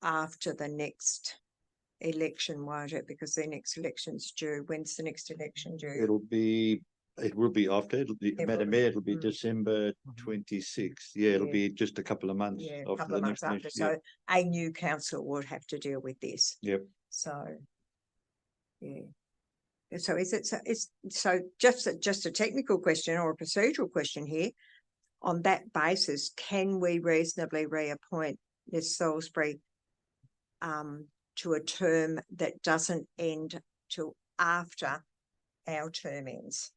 after the next election, won't it? Because the next election's due. When's the next election due? It will be after, Madam Mayor, it'll be Mm. December 26th. Yeah, it'll Yeah. be just a couple of months Yeah, a after couple the of months next after. election. So a new council would have to deal with this. Yep. So, yeah. So so just a technical question or a procedural question here. On that basis, can we reasonably reappoint Ms Salisbury to a term that doesn't end till after our term ends?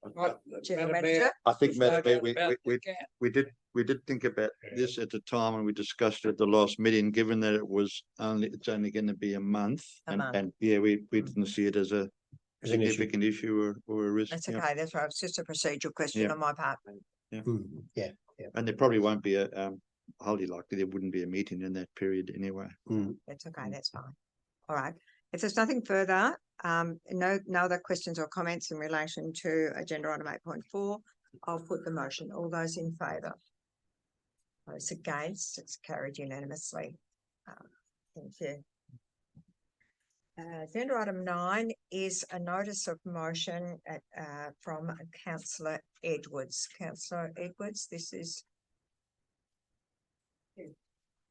Right, General Madam Mayor, Manager? I think, there's no Madam Mayor, doubt about we the gap. we did we did think about this at the time when we discussed it at the last meeting, given that it's only going to be a month. A month. And yeah, we didn't see it as a As an issue. significant issue or a risk. That's yeah. okay. That's right. It's just a procedural question Yeah. on my part. Yeah, And there probably won't be highly likely there wouldn't be a meeting in that period anyway. That's okay. That's fine. All right. If there's nothing further, no other questions or comments in relation to agenda item 8.4, I'll put the motion. All those in favour? Those against, it's carried unanimously. Thank you. Agenda item 9 is a notice of motion from councillor Edwards. Councillor Edwards, this is.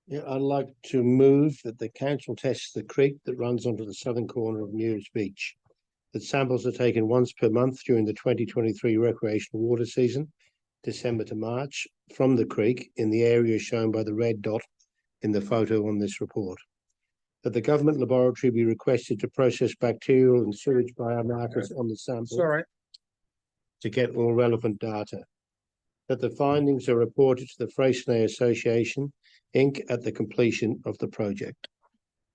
Yeah, I'd like to move that the council tests the creek that runs onto the southern corner of Muirs Beach. That samples are taken once per month during the 2023 recreational water season, December to March, from the creek in the area shown by the red dot in the photo on this report. That the government laboratory be requested to process bacterial and sewage biomarkers on the sample Sorry, to get all relevant data. That the findings are reported to the Freycinet Association, Inc. at the completion of the project.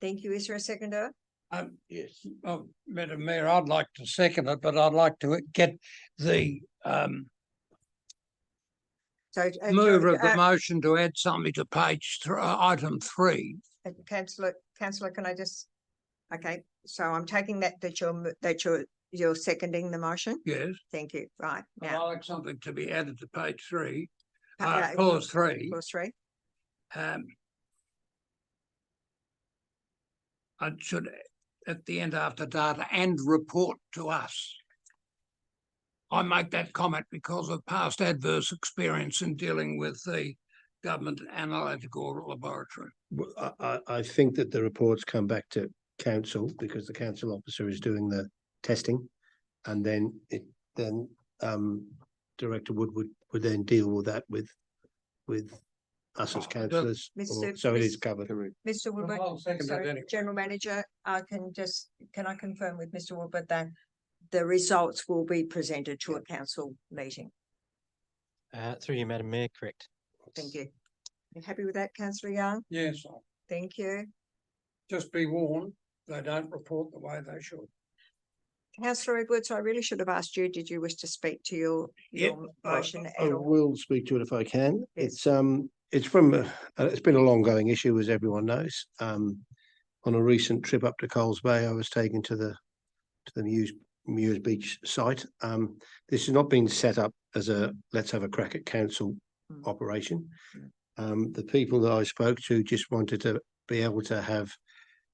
Thank you. Is there a seconder? Yes. oh, Madam Mayor, I'd like to second it, but I'd like to get the So mover of the motion to add something to page item 3. Councillor, can I just? Okay, so I'm taking that you're seconding the motion. Yes, Thank you. Right I'd now, like something to be added to page 3, Okay. clause 3. clause 3. I should, at the end after data, and report to us. I make that comment because of past adverse experience in dealing with the government analytical laboratory. I think that the reports come back to council because the council officer is doing the testing, and then Director Wood would then deal with that with us as councillors. So it is covered. Mr. Woodward, I'll second that sorry, anyway. General Manager, can I confirm with Mr. Woodward that the results will be presented to a council meeting? Through you, Madam Mayor, correct. Thank you. You happy with that, Councillor Young? Yes, Thank you. just be warned, they don't report the way they should. Councillor Edwards, I really should have asked you, did you wish to speak to your motion I at all? will speak to it if I can. Yes. It's it's been a long going issue, as everyone knows. On a recent trip up to Coles Bay, I was taken to the Muirs Beach site. This has not been set up as a let's have a crack at council operation. The people that I spoke to just wanted to be able to have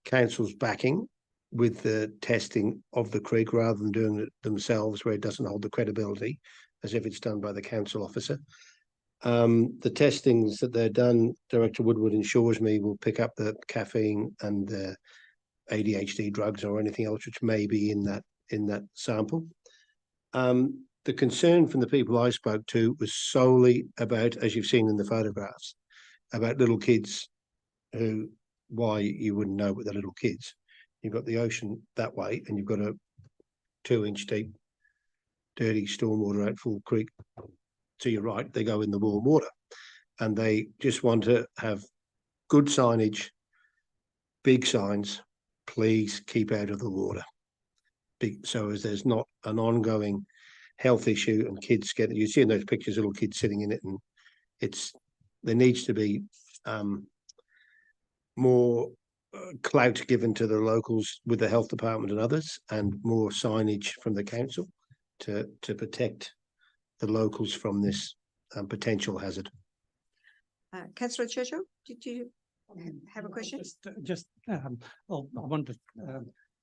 council's backing with the testing of the creek rather than doing it themselves, where it doesn't hold the credibility as if it's done by the council officer. The testings that they're done, Director Woodward ensures me, will pick up the caffeine and the ADHD drugs or anything else which may be in that sample. The concern from the people I spoke to was solely about, as you've seen in the photographs, about little kids why you wouldn't know but they're little kids. You've got the ocean that way and you've got a 2-inch deep, dirty stormwater outfall creek to your right. They go in the warm water and they just want to have good signage, big signs, please keep out of the water. So as there's not an ongoing health issue and kids get, you see in those pictures, little kids sitting in it, and there needs to be more clout given to the locals with the health department and others, and more signage from the council to protect the locals from this potential hazard. Councillor Churchill, did you have a question? I want to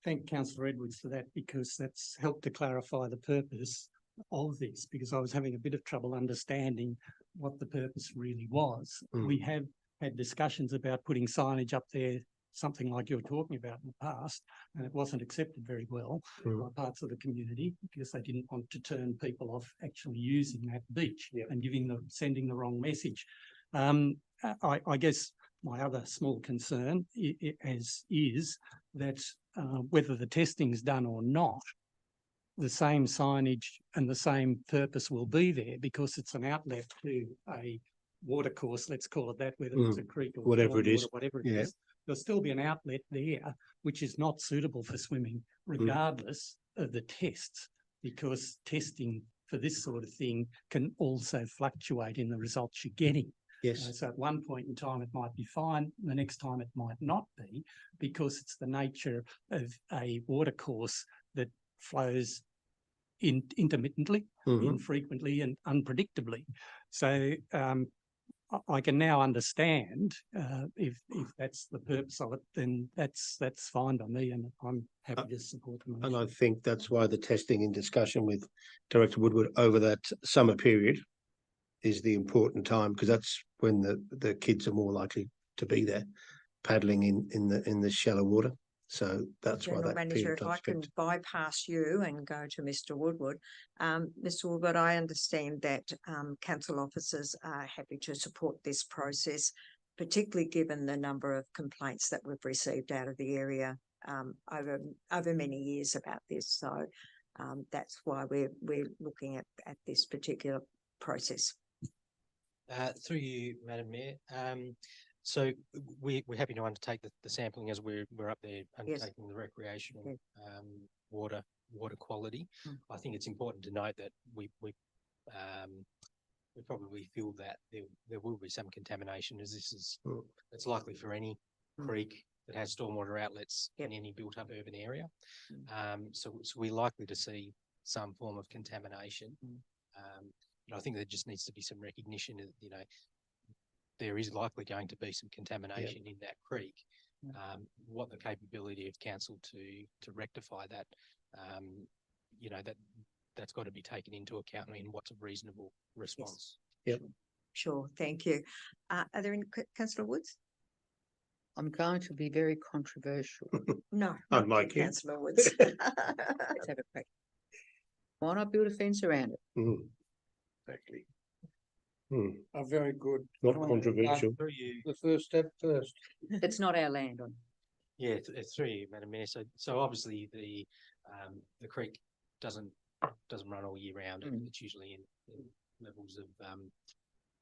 thank Councillor Edwards for that, because that's helped to clarify the purpose of this, because I was having a bit of trouble understanding what the purpose really was. We have had discussions about putting signage up there, something like you're talking about in the past, and it wasn't accepted very well by parts of the community because they didn't want to turn people off actually using that beach and sending the wrong message. I guess my other small concern is that whether the testing is done or not, the same signage and the same purpose will be there, because it's an outlet to a water course, let's call it that, whether it's a creek or Whatever it storm is, water, whatever it yeah. is, there'll still be an outlet there which is not suitable for swimming, regardless of the tests, because testing for this sort of thing can also fluctuate in the results you're getting. Yes. So at one point in time, it might be fine. The next time it might not be, because it's the nature of a water course that flows intermittently, infrequently and unpredictably. So I can now understand if that's the purpose of it, then that's fine by me, and I'm happy to support the motion. And I think that's why the testing in discussion with Director Woodward over that summer period is the important time, because that's when the kids are more likely to be there paddling in the shallow water. So that's why General that Manager, period if of I can time. bypass you and go to Mr Woodward. Mr Woodward, I understand that council officers are happy to support this process, particularly given the number of complaints that we've received out of the area over many years about this. So that's why we're looking at this particular process. Through you, Madam Mayor. So we're happy to undertake the sampling as we're up there undertaking the recreational water quality. I think it's important to note that we probably feel that there will be some contamination, as this is it's likely for any creek that has stormwater outlets in any built-up urban area. So we're likely to see some form of contamination. I think there just needs to be some recognition that, there is likely going to be some contamination in that creek. What the capability of council to rectify that, that's got to be taken into account in what's a reasonable response. Yep. Sure, thank you. Are there any, Councillor Woods? I'm going to be very controversial. No, I'd not like you, you. Councillor Woods. Let's have a crack. Why not build a fence around it? Exactly. A very good. Not comment. controversial. Through you, The first step first. It's not our land on. yeah, it's through you, Madam Mayor. So obviously the creek doesn't run all year round. It's usually in levels of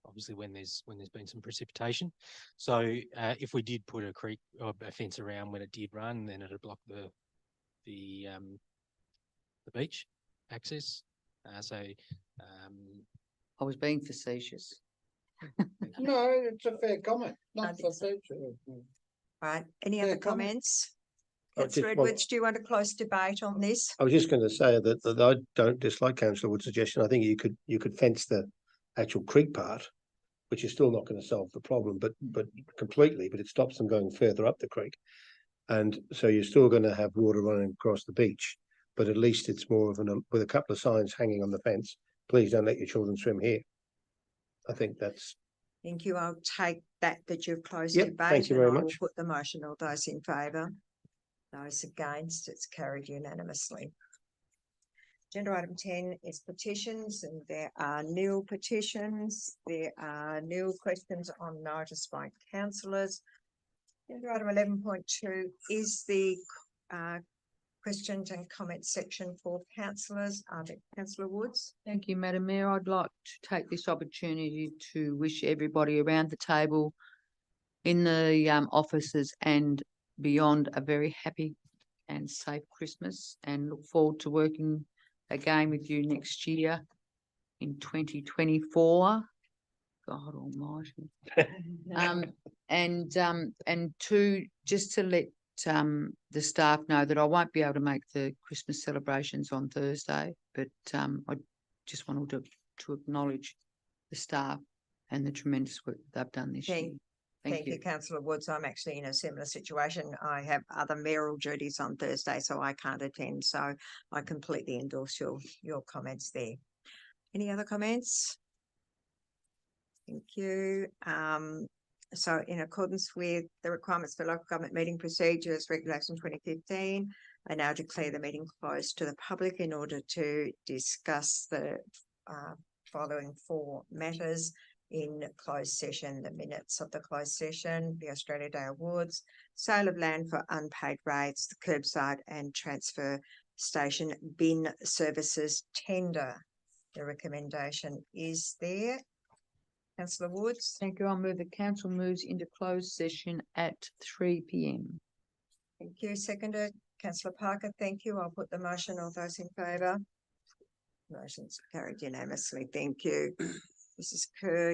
obviously when there's been some precipitation. So if we did put a creek or a fence around when it did run, then it'd block the beach access. I was being facetious. No, it's a fair comment, I not think for so. future. Right, any Yeah, other comment. comments? I just Councillor want- Edwards, do you want a close debate on this? I was just going to say that I don't dislike Councillor Wood's suggestion. I think you could fence the actual creek part, which is still not going to solve the problem, but completely, but it stops them going further up the creek. And so you're still going to have water running across the beach, but at least it's more of with a couple of signs hanging on the fence. Please don't let your children swim here. I think that's. Thank you. I'll take that you've closed Yep, debate. thank you and very I will much. put the motion. All those in favour? Those against? It's carried unanimously. Agenda item 10 is petitions, and there are nil petitions. There are nil questions on notice by councillors. Agenda item 11.2 is the questions and comments section for councillors. Councillor Woods. Thank you, Madam Mayor. I'd like to take this opportunity to wish everybody around the table in the offices and beyond a very happy and safe Christmas, and look forward to working again with you next year in 2024. God almighty. And just to let the staff know that I won't be able to make the Christmas celebrations on Thursday, but I just wanted to acknowledge the staff and the tremendous work that they've done this year. Thank you, Councillor Woods. I'm actually in a similar situation. I have other mayoral duties on Thursday, so I can't attend. So I completely endorse your comments there. Any other comments? Thank you. So in accordance with the requirements for local government meeting procedures, Regulation 2015, I now declare the meeting closed to the public in order to discuss the following 4 matters in closed session: the minutes of the closed session, the Australia Day Awards, sale of land for unpaid rates, the curbside and transfer station bin services tender. The recommendation is there. Councillor Woods, Thank you. I'll move the council moves into closed session at 3 p.m. thank you. Seconded, Councillor Parker, thank you. I'll put the motion. All those in favour? Motion's carried unanimously. Thank you. Mrs Kerr,